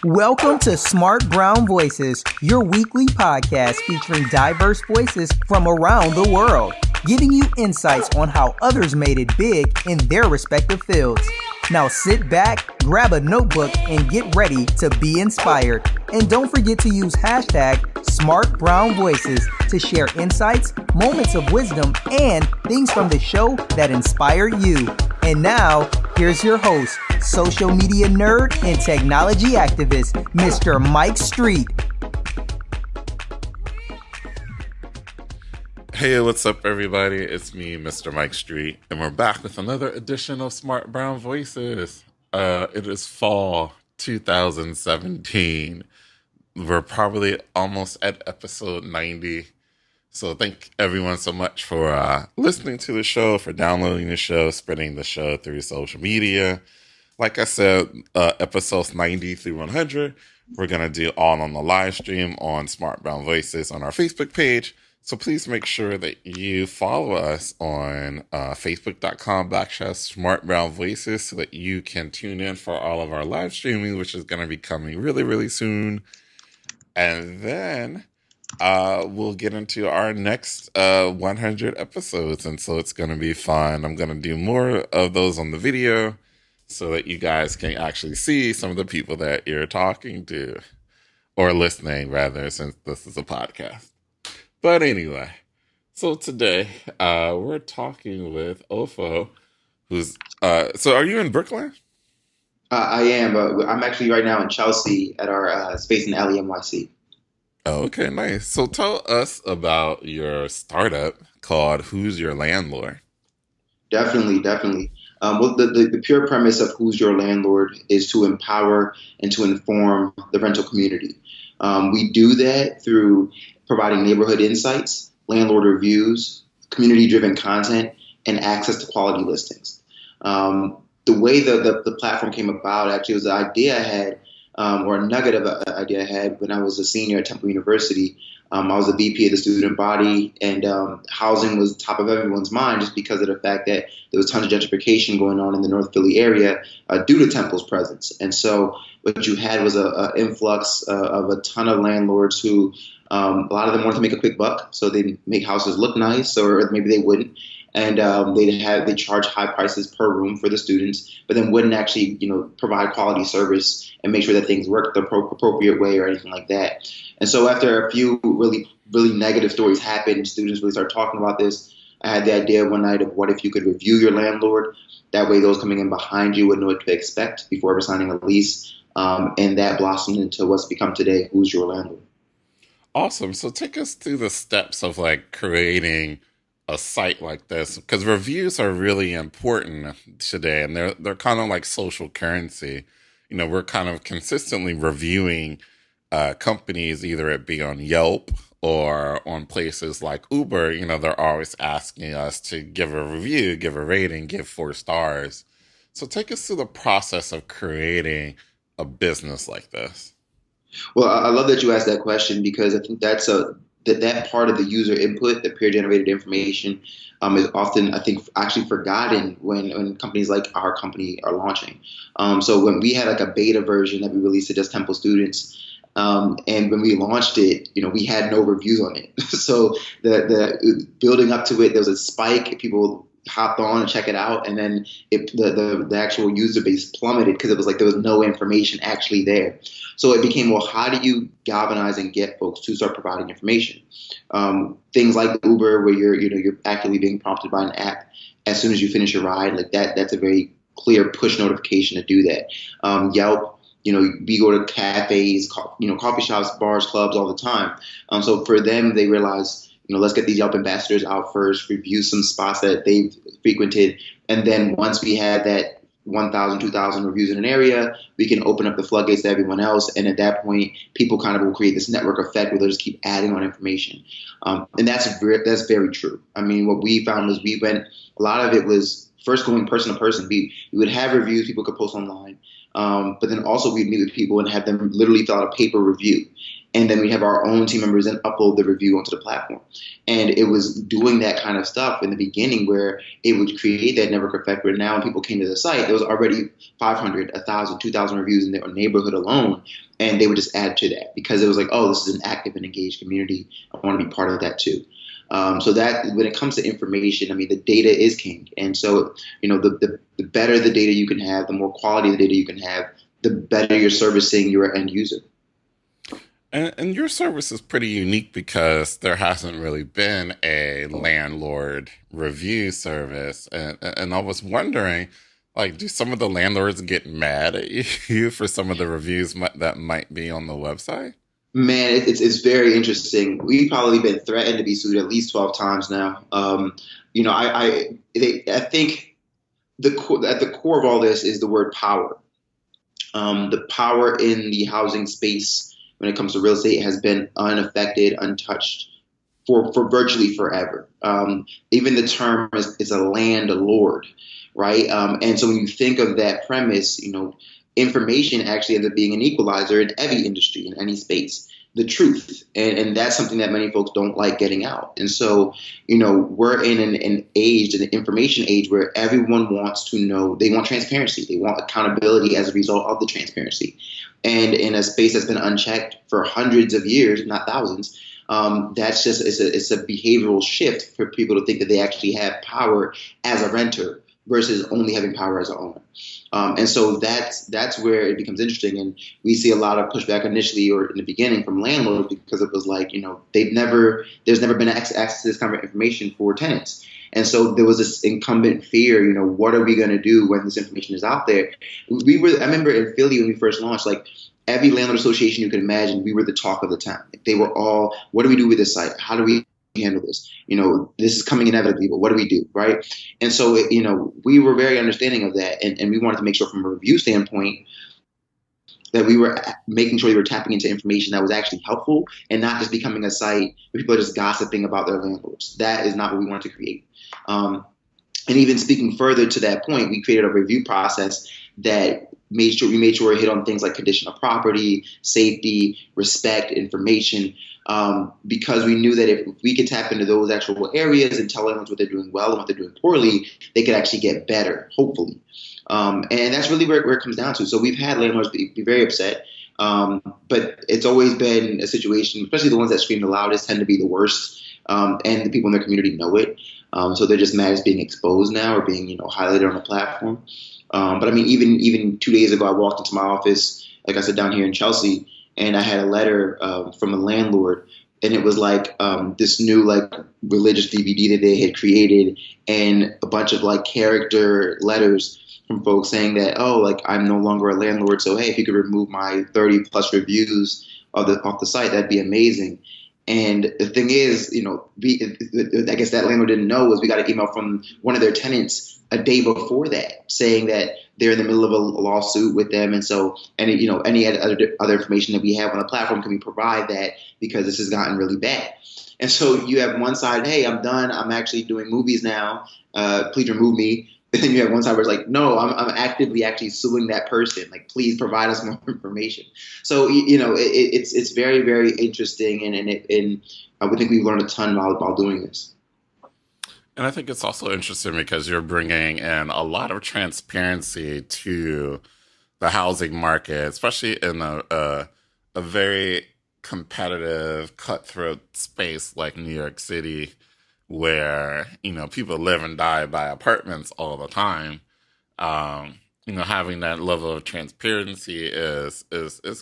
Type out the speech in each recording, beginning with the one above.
Welcome to Smart Brown Voices, your weekly podcast featuring diverse voices from around the world, giving you insights on how others made it big in their respective fields. Now sit back, grab a notebook, and get ready to be inspired. And don't forget to use hashtag #SmartBrownVoices to share insights, moments of wisdom, and things from the show that inspire you. And now, here's your host, social media nerd and technology activist, Mr. Mike Street. Hey, what's up, everybody? It's me, Mr. Mike Street, and we're back with another edition of Smart Brown Voices. It is fall 2017. We're probably almost at episode 90. So thank everyone so much for listening to the show, for downloading the show, spreading the show through social media. Like I said, episodes 90 through 100, we're going to do all on the live stream on Smart Brown Voices on our Facebook page. So please make sure that you follow us on facebook.com/Smart Brown Voices so that you can tune in for all of our live streaming, which is going to be coming really, really soon. And then we'll get into our next 100 episodes. And so it's going to be fun. I'm going to do more of those on the video so that you guys can actually see some of the people that you're talking to, or listening rather, since this is a podcast. But anyway, so today we're talking with Ofo, who's, so are you in Brooklyn? I am. I'm actually right now in Chelsea at our space in LENYC. Oh, okay, nice. So tell us about your startup called Who's Your Landlord? Definitely. Well, the pure premise of Who's Your Landlord is to empower and to inform the rental community. We do that through providing neighborhood insights, landlord reviews, community-driven content, and access to quality listings. The way the platform came about actually was an idea I had, or a nugget of an idea I had when I was a senior at Temple University. I was a VP of the student body, and housing was top of everyone's mind just because of the fact that there was tons of gentrification going on in the North Philly area due to Temple's presence. And so what you had was an influx of a ton of landlords who a lot of them wanted to make a quick buck, so they'd make houses look nice, or maybe they wouldn't. And they charge high prices per room for the students, but then wouldn't actually, provide quality service and make sure that things work the appropriate way or anything like that. And so after a few really, really negative stories happened, students really started talking about this. I had the idea one night of what if you could review your landlord? That way those coming in behind you would know what to expect before ever signing a lease. And that blossomed into what's become today, Who's Your Landlord? Awesome. So take us through the steps of creating a site like this, because reviews are really important today, and they're kind of like social currency. We're kind of consistently reviewing companies, either it be on Yelp or on places like Uber. They're always asking us to give a review, give a rating, give 4 stars. So take us through the process of creating a business like this. Well, I love that you asked that question, because I think that's that part of the user input, the peer-generated information, is often, I think, actually forgotten when companies like our company are launching. So when we had a beta version that we released to just Temple students, and when we launched it, we had no reviews on it. So the building up to it, there was a spike. People hopped on and check it out, and then the actual user base plummeted because it was there was no information actually there. So it became, well, how do you galvanize and get folks to start providing information? Things like Uber, where you're actively being prompted by an app as soon as you finish your ride, that's a very clear push notification to do that. Yelp, we go to cafes, coffee shops, bars, clubs all the time. So for them, they realize, let's get these Yelp ambassadors out first, review some spots that they've frequented. And then once we have that 1,000, 2,000 reviews in an area, we can open up the floodgates to everyone else. And at that point, people kind of will create this network effect where they'll just keep adding on information. And that's very true. I mean, what we found was a lot of it was first going person to person. We would have reviews people could post online. But then also we'd meet with people and have them literally fill out a paper review. and then we have our own team members then upload the review onto the platform. And it was doing that kind of stuff in the beginning where it would create that network effect where now when people came to the site, there was already 500, 1,000, 2,000 reviews in their neighborhood alone. And they would just add to that because it was like, oh, this is an active and engaged community. I want to be part of that too. So that when it comes to information, I mean, the data is king. And so, the better the data you can have, the more quality the data you can have, the better you're servicing your end user. And your service is pretty unique because there hasn't really been a landlord review service. And I was wondering, like, do some of the landlords get mad at you for some of the reviews that might be on the website? Man, it's very interesting. We've probably been threatened to be sued at least 12 times now. I think at the core of all this is the word power. The power in the housing space when it comes to real estate has been unaffected, untouched for virtually forever. Even the term is a landlord, right? And so when you think of that premise, information actually ends up being an equalizer in every industry, in any space, the truth. And that's something that many folks don't like getting out. And so, we're in an age, an information age where everyone wants to know, they want transparency. They want accountability as a result of the transparency. And in a space that's been unchecked for hundreds of years, not thousands, that's just, it's a behavioral shift for people to think that they actually have power as a renter versus only having power as an owner. And so that's where it becomes interesting. And we see a lot of pushback initially or in the beginning from landlords because it was like, there's never been access to this kind of information for tenants. And so there was this incumbent fear, what are we going to do when this information is out there? I remember in Philly when we first launched, like every landlord association you could imagine, we were the talk of the town. They were all, what do we do with this site? How do we handle this? This is coming inevitably, but what do we do, right? And so, we were very understanding of that, and we wanted to make sure from a review standpoint that we were making sure we were tapping into information that was actually helpful and not just becoming a site where people are just gossiping about their landlords. That is not what we wanted to create. And even speaking further to that point, we created a review process that made sure it hit on things like condition of property, safety, respect, information, because we knew that if we could tap into those actual areas and tell everyone what they're doing well and what they're doing poorly, they could actually get better, hopefully. And that's really where it comes down to. So we've had landlords be very upset, but it's always been a situation, especially the ones that scream the loudest tend to be the worst, and the people in their community know it. So they're just mad as being exposed now or being highlighted on the platform. But I mean, even 2 days ago, I walked into my office, like I said, down here in Chelsea, and I had a letter from a landlord, and it was like this new religious DVD that they had created, and a bunch of character letters from folks saying that, I'm no longer a landlord, so hey, if you could remove my 30 plus reviews off the site, that'd be amazing. And the thing is, I guess that landlord didn't know was we got an email from one of their tenants a day before that saying that they're in the middle of a lawsuit with them. And so any other information that we have on the platform, can we provide that because this has gotten really bad? And so you have one side, hey, I'm done. I'm actually doing movies now. Please remove me. And then you have one side where it's like, no, I'm actively actually suing that person. Like, please provide us more information. So, it's very, very interesting. And I would think we've learned a ton while doing this. And I think it's also interesting because you're bringing in a lot of transparency to the housing market, especially in a very competitive, cutthroat space like New York City, where, people live and die by apartments all the time. Having that level of transparency is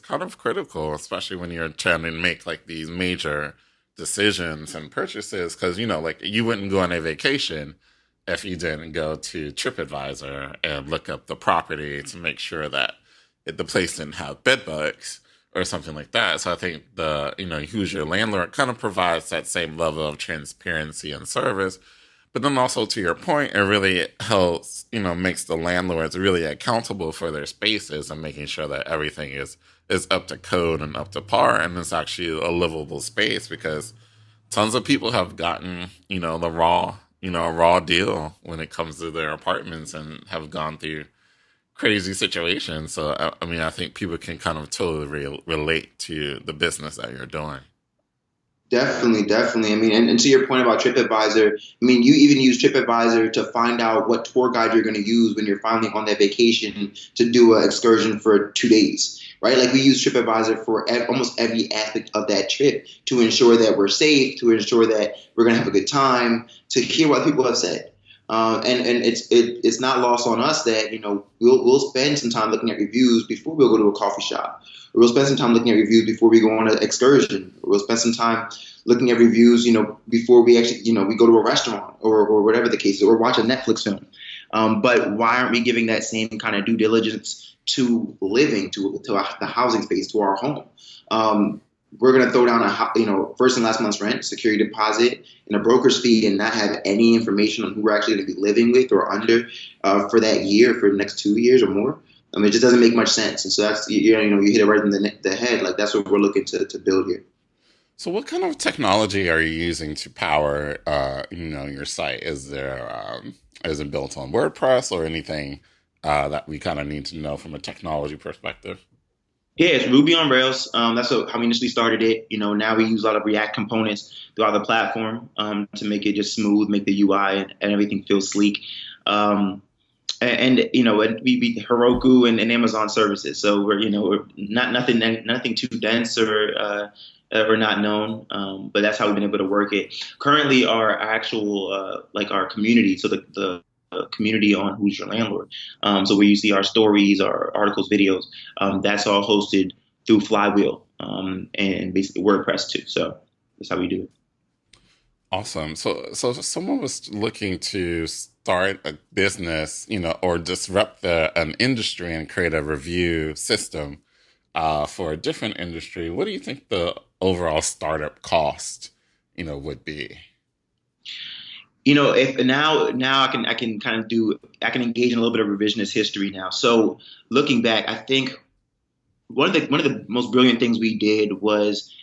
kind of critical, especially when you're trying to make these major decisions and purchases, because you wouldn't go on a vacation if you didn't go to TripAdvisor and look up the property to make sure that the place didn't have bed bugs or something like that. So I think who's your landlord kind of provides that same level of transparency and service. But then also, to your point, it really helps, makes the landlords really accountable for their spaces and making sure that everything is up to code and up to par, and it's actually a livable space, because tons of people have gotten, the raw deal when it comes to their apartments and have gone through crazy situation. So, I mean, I think people can kind of totally relate to the business that you're doing. Definitely, definitely. I mean, and to your point about TripAdvisor, I mean, you even use TripAdvisor to find out what tour guide you're going to use when you're finally on that vacation to do an excursion for 2 days, right? Like we use TripAdvisor for almost every aspect of that trip to ensure that we're safe, to ensure that we're going to have a good time, to hear what people have said. And it's not lost on us that, you know, we'll spend some time looking at reviews before we'll go to a coffee shop. Or we'll spend some time looking at reviews before we go on an excursion. Or we'll spend some time looking at reviews, you know, before we actually, you know, we go to a restaurant or whatever the case is, or watch a Netflix film. But why aren't we giving that same kind of due diligence to living, to the housing space, to our home? We're going to throw down first and last month's rent, security deposit, and a broker's fee and not have any information on who we're actually going to be living with or under for that year, for the next 2 years or more. It just doesn't make much sense. And so that's, you hit it right in the head. Like that's what we're looking to build here. So what kind of technology are you using to power, your site? Is it built on WordPress or anything that we kind of need to know from a technology perspective? Yeah, it's Ruby on Rails. That's how we initially started it. You know, now we use a lot of React components throughout the platform to make it just smooth, make the UI and everything feel sleek. And we Heroku and Amazon services. So we're nothing too dense or not known. But that's how we've been able to work it. Currently, our actual our community. So the community on Who's Your Landlord. So where you see our stories, our articles, videos, that's all hosted through Flywheel and basically WordPress too. So that's how we do it. Awesome. So if someone was looking to start a business, or disrupt an industry and create a review system for a different industry, what do you think the overall startup cost, would be? If now I can engage in a little bit of revisionist history now. So looking back, I think one of the most brilliant things we did was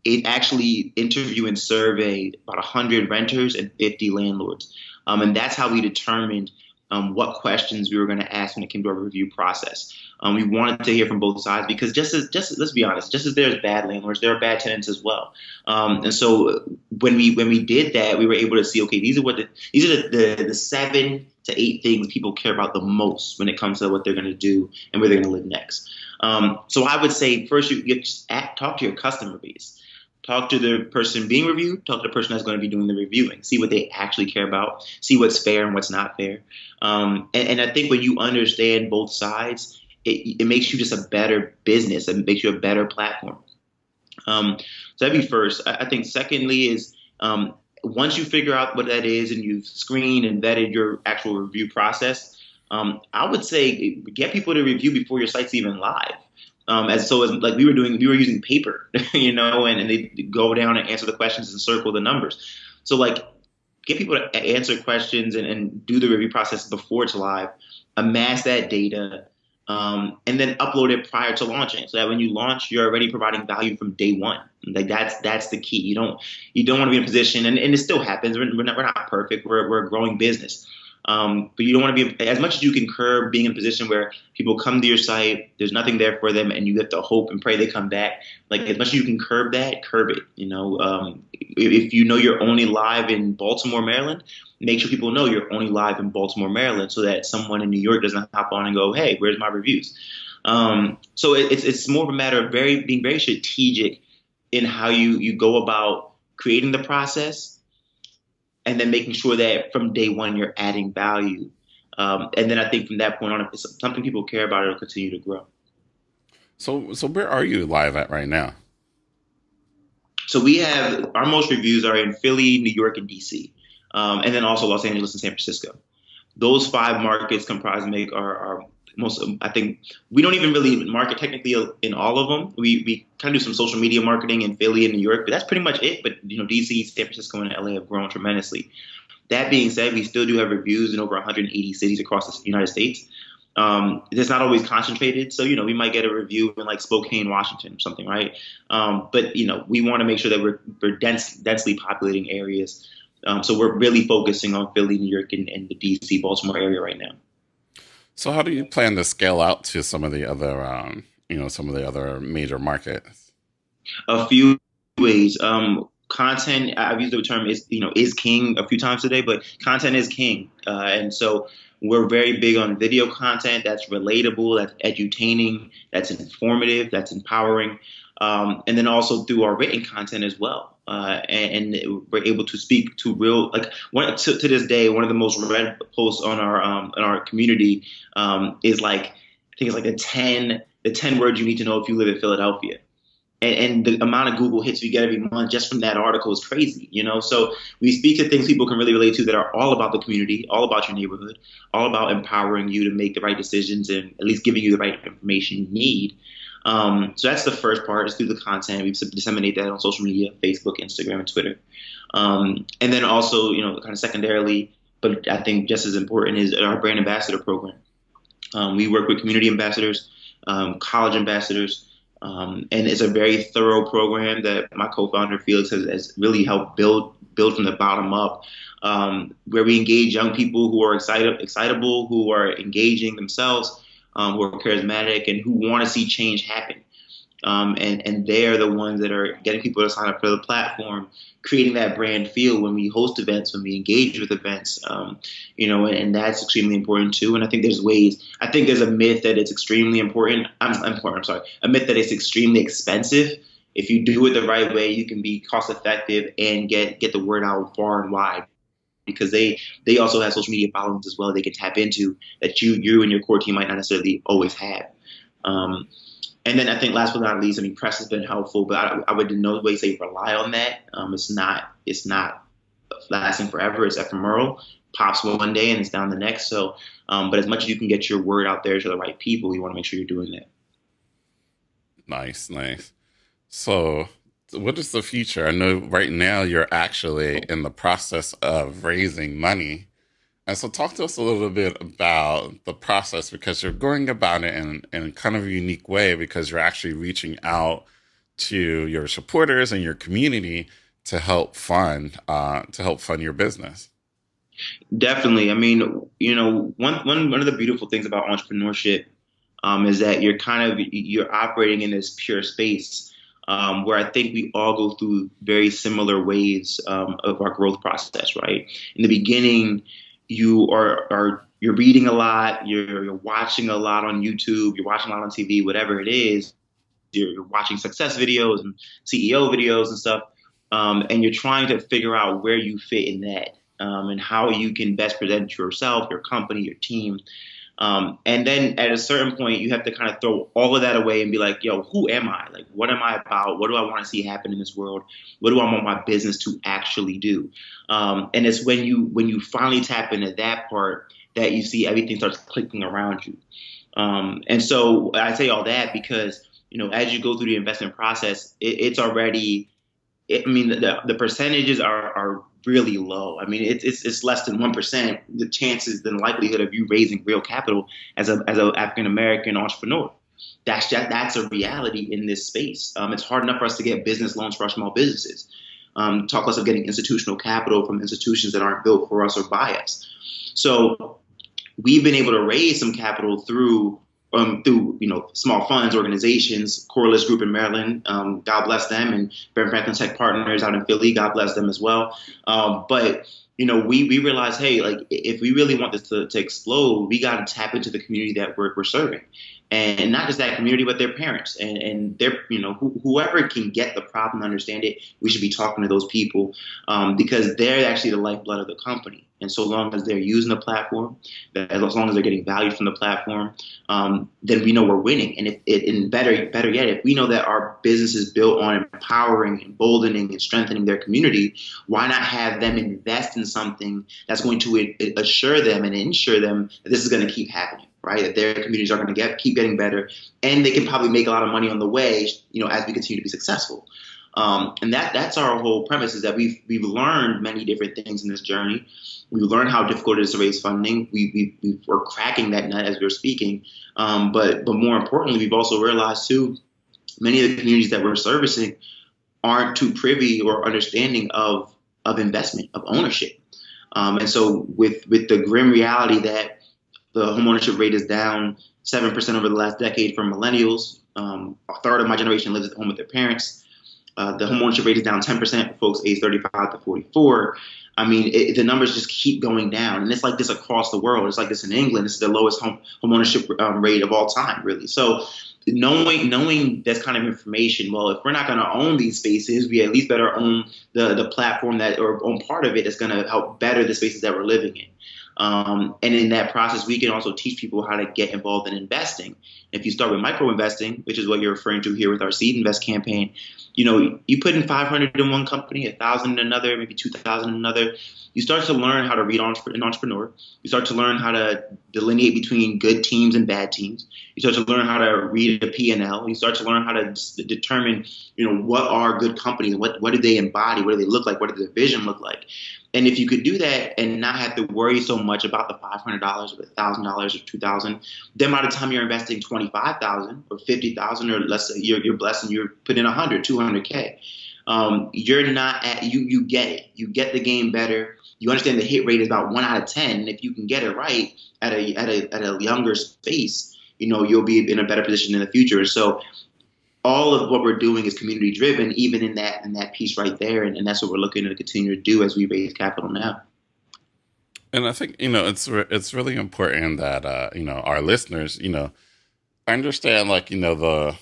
it actually interview and survey about 100 renters and 50 landlords, and that's how we determined what questions we were going to ask when it came to our review process. We wanted to hear from both sides because just let's be honest, just as there's bad landlords, there are bad tenants as well. And so when we did that, we were able to see, okay, these are the 7 to 8 things people care about the most when it comes to what they're going to do and where they're going to live next. So I would say first you talk to your customer base. Talk to the person being reviewed, talk to the person that's going to be doing the reviewing, see what they actually care about, see what's fair and what's not fair. And I think when you understand both sides, it makes you just a better business. It makes you a better platform. So that'd be first. I think secondly is once you figure out what that is and you've screened and vetted your actual review process, I would say get people to review before your site's even live. As we were using paper, and they go down and answer the questions and circle the numbers. So get people to answer questions and do the review process before it's live, amass that data, and then upload it prior to launching, so that when you launch, you're already providing value from day one. That's the key. You don't want to be in a position, and it still happens. We're not perfect. We're a growing business. But you don't want to be, as much as you can curb being in a position where people come to your site, there's nothing there for them, and you have to hope and pray they come back. As much as you can curb it. If you're only live in Baltimore, Maryland, make sure people know you're only live in Baltimore, Maryland, so that someone in New York doesn't hop on and go, hey, where's my reviews? So it's more of a matter of being very strategic in how you go about creating the process, and then making sure that from day one you're adding value. And then I think from that point on, if it's something people care about, it'll continue to grow. So where are you live at right now? So we have our most reviews are in Philly, New York, and DC, and then also Los Angeles and San Francisco. Those 5 markets make our most. I think we don't even really market technically in all of them. We kind of do some social media marketing in Philly and New York, but that's pretty much it. But DC, San Francisco, and LA have grown tremendously. That being said, we still do have reviews in over 180 cities across the United States. It's not always concentrated, so we might get a review in Spokane, Washington, or something, right? But we want to make sure that we're densely populating areas. So we're really focusing on Philly, New York, and the DC, Baltimore area right now. So how do you plan to scale out to some of the other, some of the other major markets? A few ways. Content, I've used the term is king a few times today, but content is king. And so we're very big on video content that's relatable, that's edutaining, that's informative, that's empowering. And then also through our written content as well. And we're able to speak to real, like to this day, one of the most read posts on our community is like, I think it's like the ten words you need to know if you live in Philadelphia. And the amount of Google hits we get every month just from that article is crazy, you know? So we speak to things people can really relate to that are all about the community, all about your neighborhood, all about empowering you to make the right decisions and at least giving you the right information you need. So that's the first part, is through the content. We disseminate that on social media, Facebook, Instagram, and Twitter. And then also, kind of secondarily, but I think just as important, is our brand ambassador program. We work with community ambassadors, college ambassadors, and it's a very thorough program that my co-founder Felix has really helped build from the bottom up, where we engage young people who are excitable, who are engaging themselves, who are charismatic, and who want to see change happen. And they're the ones that are getting people to sign up for the platform, creating that brand feel when we host events, when we engage with events, and that's extremely important too. And I think there's a myth that it's extremely important. A myth that it's extremely expensive. If you do it the right way, you can be cost effective and get the word out far and wide, because they also have social media followings as well they can tap into that you and your core team might not necessarily always have. And then I think last but not least, press has been helpful, but I would in no way say rely on that. It's not lasting forever. It's ephemeral. Pops one day and it's down the next. So, but as much as you can get your word out there to the right people, you want to make sure you're doing that. Nice. So what is the future? I know right now you're actually in the process of raising money. And so talk to us a little bit about the process, because you're going about it in kind of a unique way, because you're actually reaching out to your supporters and your community to help fund your business. Definitely. One of the beautiful things about entrepreneurship is that you're operating in this pure space where I think we all go through very similar waves of our growth process, right? In the beginning, you're reading a lot, you're watching a lot on YouTube, you're watching a lot on TV, whatever it is. You're watching success videos and CEO videos and stuff, and you're trying to figure out where you fit in that, and how you can best present yourself, your company, your team. And then at a certain point, you have to kind of throw all of that away and be like, yo, who am I? Like, what am I about? What do I want to see happen in this world? What do I want my business to actually do? And it's when you finally tap into that part that you see everything starts clicking around you. And so I say all that because, as you go through the investment process, it's already, the percentages are really low. It's less than 1%. The chances, the likelihood of you raising real capital as an African American entrepreneur. That's a reality in this space. It's hard enough for us to get business loans for our small businesses. Talk less of getting institutional capital from institutions that aren't built for us or by us. So we've been able to raise some capital through small funds, organizations, Corliss Group in Maryland, God bless them, and Ben Franklin Tech Partners out in Philly, God bless them as well. But we realized, hey, like if we really want this to explode, we got to tap into the community that we're serving, and not just that community, but their parents and their whoever can get the problem and understand it. We should be talking to those people because they're actually the lifeblood of the company. And so long as they're using the platform, as long as they're getting value from the platform, then we know we're winning. And better yet, if we know that our business is built on empowering, emboldening, and strengthening their community, why not have them invest in something that's going to assure them and ensure them that this is going to keep happening, right? That their communities are going to keep getting better, and they can probably make a lot of money on the way, as we continue to be successful. And that's our whole premise, is that we've learned many different things in this journey. We've learned how difficult it is to raise funding. We're cracking that nut as we're speaking. But more importantly, we've also realized too, many of the communities that we're servicing aren't too privy or understanding of investment, of ownership. And so with the grim reality that The homeownership rate is down 7% over the last decade for millennials. A third of my generation lives at home with their parents. The homeownership rate is down 10% for folks aged 35 to 44. I mean, the numbers just keep going down. And it's like this across the world. It's like this in England. This is the lowest homeownership rate of all time, really. So knowing this kind of information, well, if we're not going to own these spaces, we at least better own the platform that, or own part of it that's going to help better the spaces that we're living in. And in that process, we can also teach people how to get involved in investing. If you start with micro investing, which is what you're referring to here with our Seed Invest campaign, you put in 500 in one company, 1,000 in another, maybe 2,000 in another. You start to learn how to read an entrepreneur. You start to learn how to delineate between good teams and bad teams. You start to learn how to read a P&L. You start to learn how to determine, what are good companies, what do they embody, what do they look like, what does their vision look like. And if you could do that and not have to worry so much about the $500 or the $1,000 or $2,000, then by the time you're investing $25,000 or $50,000, or let's say you're blessed and you're putting in 100, 200K, you're not at, you get it. You get the game better. You understand the hit rate is about 1 out of 10. And if you can get it right at a younger space, you'll be in a better position in the future. So all of what we're doing is community driven, even in that piece right there. And that's what we're looking to continue to do as we raise capital now. And I think, it's really important that, our listeners, understand, like, the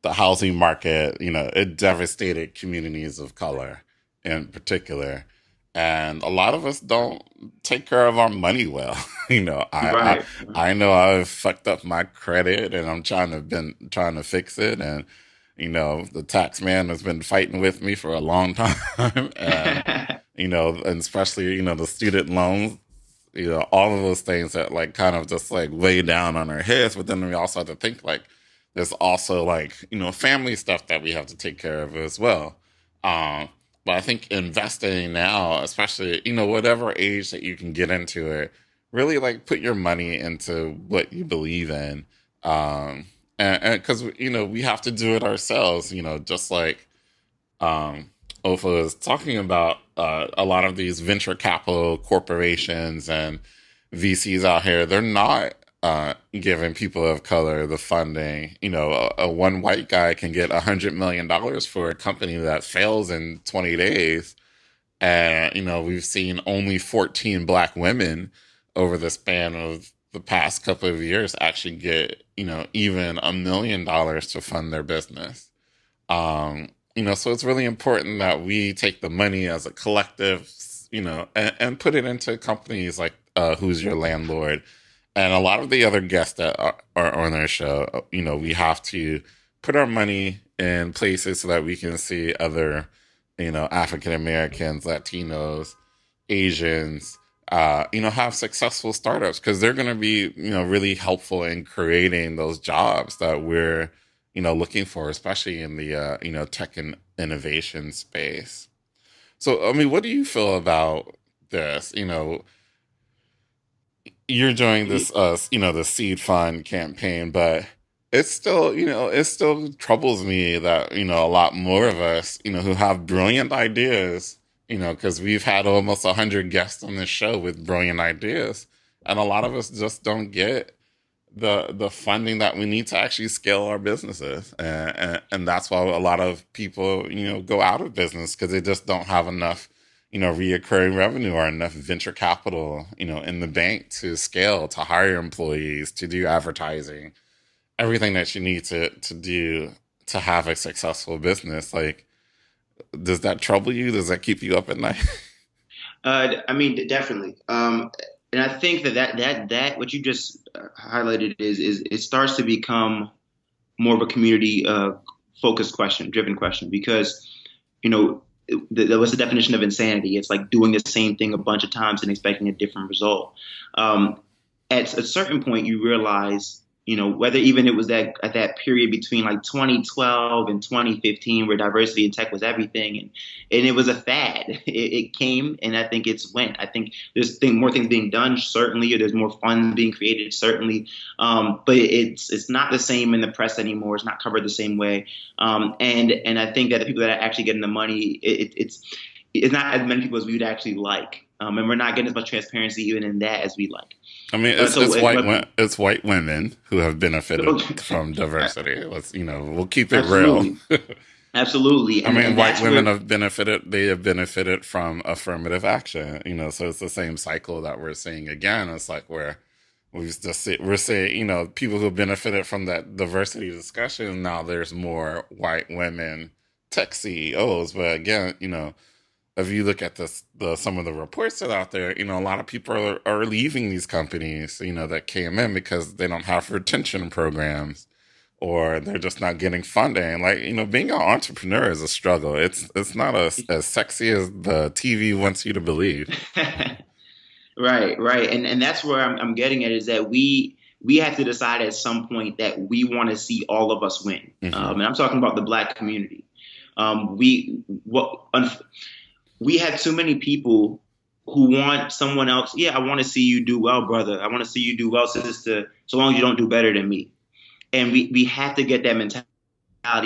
housing market, it devastated communities of color in particular. And a lot of us don't take care of our money well. Right. I know I've fucked up my credit and I'm trying to fix it. And, the tax man has been fighting with me for a long time. And, and especially, the student loans, all of those things that like kind of just like weigh down on our heads. But then we also have to think like there's also like, family stuff that we have to take care of as well. But I think investing now, especially, whatever age that you can get into it, really like put your money into what you believe in. And because, we have to do it ourselves, just like Ofo is talking about, a lot of these venture capital corporations and VCs out here, they're not giving people of color the funding. A one white guy can get $100 million for a company that fails in 20 days. And, we've seen only 14 Black women over the span of the past couple of years actually get, even $1 million to fund their business. So it's really important that we take the money as a collective, and put it into companies like Who's Your Landlord? And a lot of the other guests that are on our show, we have to put our money in places so that we can see other, African Americans, Latinos, Asians, have successful startups, because they're going to be, really helpful in creating those jobs that we're, looking for, especially in the, tech and innovation space. So, I mean, what do you feel about this? You're doing this, the seed fund campaign, but it's still, it still troubles me that, a lot more of us, who have brilliant ideas, because we've had almost 100 guests on this show with brilliant ideas, and a lot of us just don't get the funding that we need to actually scale our businesses. And that's why a lot of people, go out of business, because they just don't have enough reoccurring revenue or enough venture capital, in the bank to scale, to hire employees, to do advertising, everything that you need to do to have a successful business. Like, does that trouble you? Does that keep you up at night? I mean, definitely. And I think that what you just highlighted is it starts to become more of a community focused question, driven question, because, what's the definition of insanity? It's like doing the same thing a bunch of times and expecting a different result. At a certain point, you realize, whether even it was at that period between like 2012 and 2015 where diversity in tech was everything, and it was a fad. It came, and I think it's went. I think there's more things being done, certainly, or there's more funds being created, certainly, but it's not the same in the press anymore. It's not covered the same way, and I think that the people that are actually getting the money, it's not as many people as we would actually like. And we're not getting as much transparency even in that as we like. I mean, it's white women who have benefited from diversity. We'll keep it real. Absolutely. I mean, white women have benefited. They have benefited from affirmative action. So it's the same cycle that we're seeing again. It's like we're saying, people who benefited from that diversity discussion. Now there's more white women tech CEOs, but again, if you look at some of the reports that are out there, a lot of people are leaving these companies, that came in because they don't have retention programs, or they're just not getting funding. Like, being an entrepreneur is a struggle. It's not as sexy as the TV wants you to believe. Right. And that's where I'm getting at, is that we have to decide at some point that we want to see all of us win. And I'm talking about the Black community. We have too many people who want someone else. Yeah, I want to see you do well, brother. I want to see you do well, sister, so long as you don't do better than me. And we have to get that mentality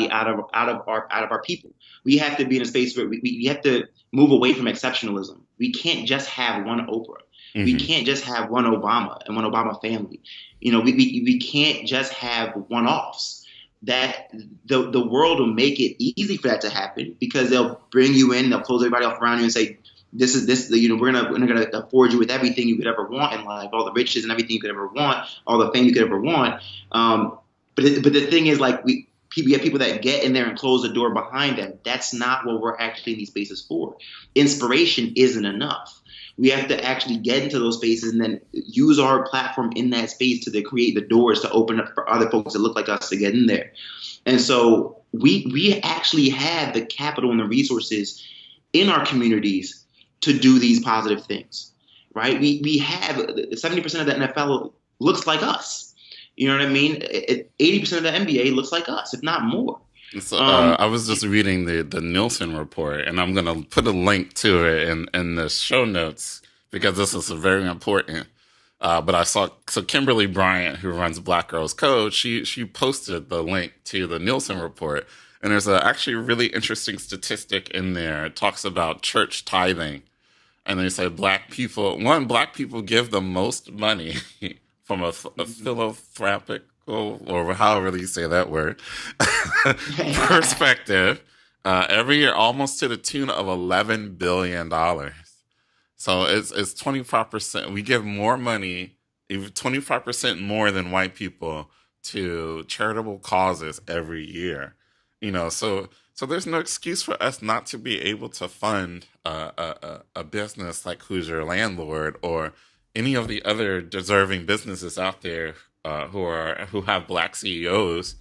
out of our people. We have to be in a space where we have to move away from exceptionalism. We can't just have one Oprah. We can't just have one Obama and one Obama family. We can't just have one-offs. That the world will make it easy for that to happen, because they'll bring you in, they'll close everybody off around you and say, we're gonna afford you with everything you could ever want in life, all the riches and everything you could ever want, all the fame you could ever want. But the thing is, like, we have people that get in there and close the door behind them. That's not what we're actually in these spaces for. Inspiration isn't enough. We have to actually get into those spaces and then use our platform in that space to create the doors to open up for other folks that look like us to get in there. And so we actually have the capital and the resources in our communities to do these positive things, right? We have 70% of the NFL looks like us. You know what I mean? 80% of the NBA looks like us, if not more. So, I was just reading the Nielsen report, and I'm going to put a link to it in the show notes, because this is very important. But I saw, Kimberly Bryant, who runs Black Girls Code, she posted the link to the Nielsen report. And there's actually a really interesting statistic in there. It talks about church tithing. And they say black people give the most money from a philanthropic, or however you say that word, perspective, every year, almost to the tune of $11 billion. So it's 25%. We give more money, even 25% more than white people, to charitable causes every year. So there's no excuse for us not to be able to fund a business like Who's Your Landlord, or any of the other deserving businesses out there who have Black CEOs,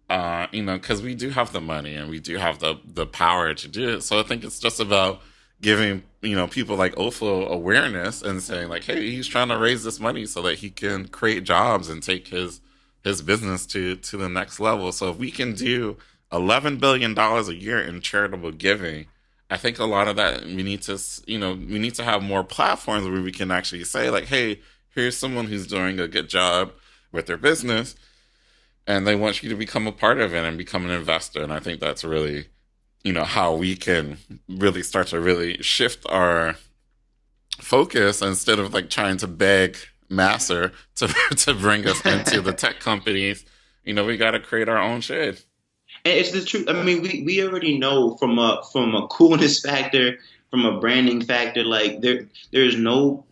because we do have the money and we do have the power to do it. So I think it's just about giving, people like Ofo awareness and saying, like, hey, he's trying to raise this money so that he can create jobs and take his business to the next level. So if we can do $11 billion a year in charitable giving, I think a lot of that we need to have more platforms where we can actually say, like, hey, here's someone who's doing a good job with their business, and they want you to become a part of it and become an investor. And I think that's really, how we can really start to really shift our focus, instead of like trying to beg Masser to bring us into the tech companies. We got to create our own shit. And it's the truth. I mean, we already know from a coolness factor, from a branding factor, like there's no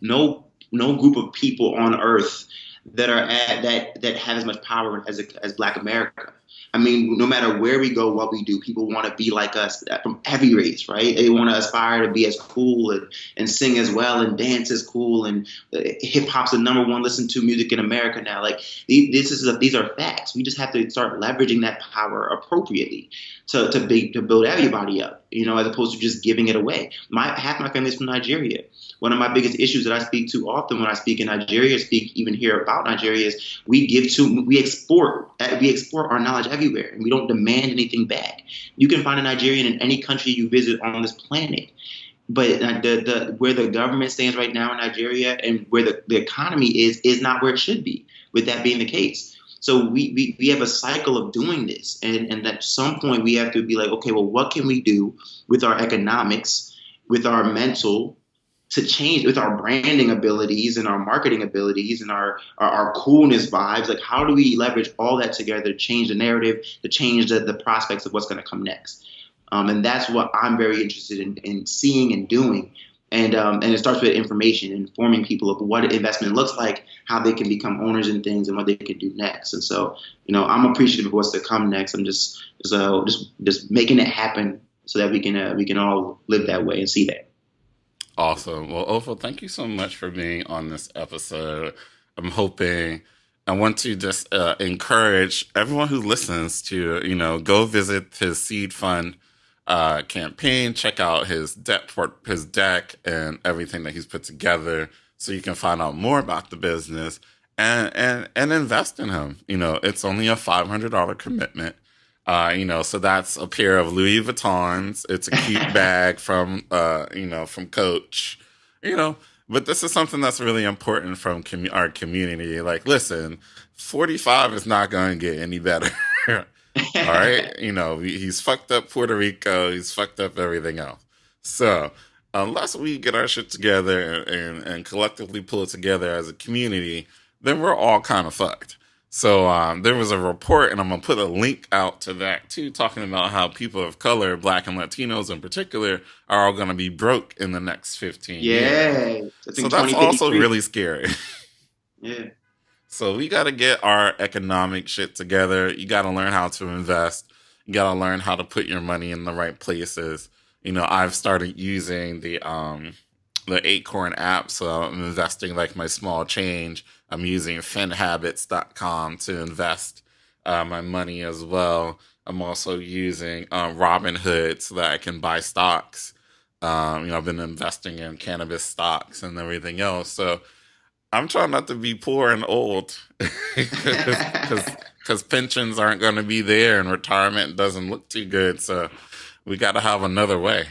group of people on earth that are that have as much power as Black America. I mean, no matter where we go, what we do, people want to be like us from every race, right? They want to aspire to be as cool and sing as well and dance as cool. And hip hop's the #1 listened to music in America now. Like these are facts. We just have to start leveraging that power appropriately to build everybody up, as opposed to just giving it away. Half my family is from Nigeria. One of my biggest issues that I speak to often when I speak in Nigeria, speak even here about Nigeria, is we export our knowledge everywhere, and we don't demand anything back. You can find a Nigerian in any country you visit on this planet, but where the government stands right now in Nigeria and where the economy is not where it should be. With that being the case, so we have a cycle of doing this, and at some point we have to be like, okay, well, what can we do with our economics, with our mental, to change with our branding abilities and our marketing abilities and our coolness vibes. Like, how do we leverage all that together to change the narrative, to change the prospects of what's going to come next? And that's what I'm very interested in seeing and doing. And it starts with information, informing people of what investment looks like, how they can become owners in things, and what they can do next. And so, I'm appreciative of what's to come next. I'm just making it happen so that we can all live that way and see that. Awesome. Well, Ofo, thank you so much for being on this episode. I want to just encourage everyone who listens to, go visit his seed fund campaign, check out his deck and everything that he's put together so you can find out more about the business and invest in him. It's only a $500 commitment. So that's a pair of Louis Vuittons. It's a cute bag from Coach, but this is something that's really important from our community. Like, listen, 45 is not going to get any better. All right. He's fucked up Puerto Rico. He's fucked up everything else. So unless we get our shit together and collectively pull it together as a community, then we're all kind of fucked. So there was a report, and I'm going to put a link out to that, too, talking about how people of color, Black and Latinos in particular, are all going to be broke in the next 15 years. So that's also really scary. Yeah. So we got to get our economic shit together. You got to learn how to invest. You got to learn how to put your money in the right places. I've started using the Acorn app, so I'm investing like my small change. I'm using finhabits.com to invest my money as well. I'm also using Robinhood so that I can buy stocks. I've been investing in cannabis stocks and everything else. So I'm trying not to be poor and old because pensions aren't going to be there and retirement doesn't look too good. So we got to have another way.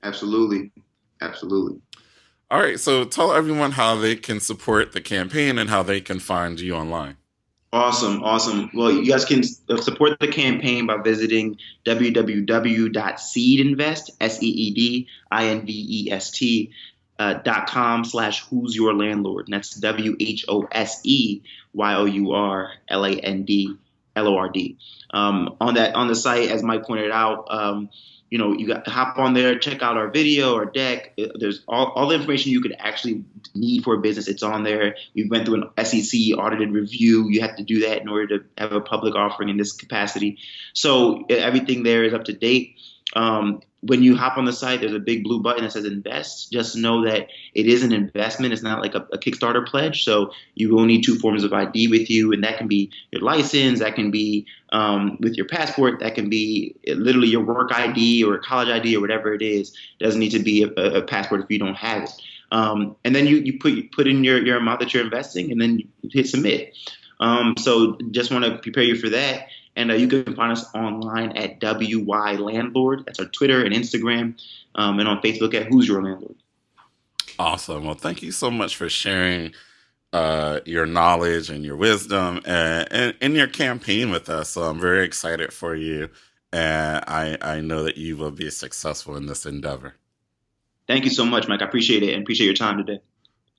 Absolutely. Absolutely. All right, so tell everyone how they can support the campaign and how they can find you online. Awesome. Well, you guys can support the campaign by visiting www.seedinvest, seedinvest.com/who's your landlord. And that's WHOSEYOURLANDLORD. On the site, as Mike pointed out, you got to hop on there, check out our video, our deck. There's all the information you could actually need for a business. It's on there. We went through an SEC audited review. You have to do that in order to have a public offering in this capacity. So everything there is up to date. When you hop on the site, there's a big blue button that says invest. Just know that it is an investment. It's not like a Kickstarter pledge. So you will need 2 forms of ID with you, and that can be your license, that can be with your passport, that can be literally your work ID or college ID or whatever it is. It doesn't need to be a passport if you don't have it. And then you put in your amount that you're investing, and then you hit submit. So just want to prepare you for that. And you can find us online at WY Landlord. That's our Twitter and Instagram, and on Facebook at Who's Your Landlord. Awesome. Well, thank you so much for sharing your knowledge and your wisdom and your campaign with us. So I'm very excited for you, and I know that you will be successful in this endeavor. Thank you so much, Mike. I appreciate it and appreciate your time today.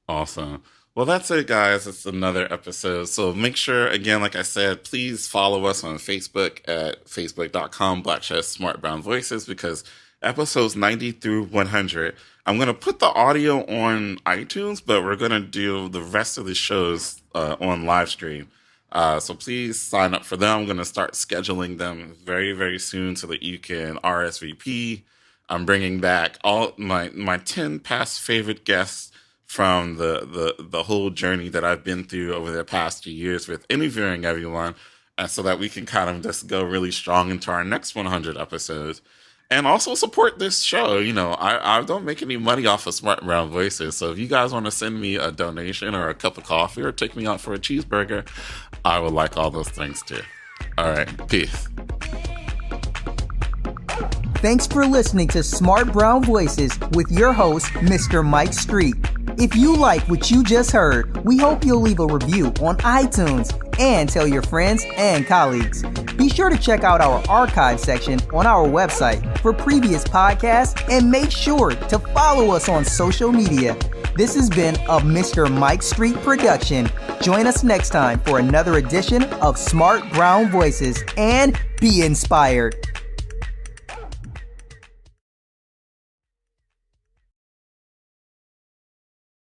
Awesome. Well, that's it, guys. It's another episode. So make sure, again, like I said, please follow us on Facebook at facebook.com/SmartBrownVoices, because episodes 90 through 100, I'm going to put the audio on iTunes, but we're going to do the rest of the shows on live stream. So please sign up for them. I'm going to start scheduling them very, very soon so that you can RSVP. I'm bringing back all my 10 past favorite guests from the whole journey that I've been through over the past few years with interviewing everyone, so that we can kind of just go really strong into our next 100 episodes. And also support this show. I don't make any money off of Smart Brown Voices, so if you guys want to send me a donation or a cup of coffee or take me out for a cheeseburger, I would like all those things too. All right, peace. Thanks for listening to Smart Brown Voices with your host, Mr. Mike Street. If you like what you just heard, we hope you'll leave a review on iTunes and tell your friends and colleagues. Be sure to check out our archive section on our website for previous podcasts, and make sure to follow us on social media. This has been a Mr. Mike Street production. Join us next time for another edition of Smart Brown Voices, and be inspired.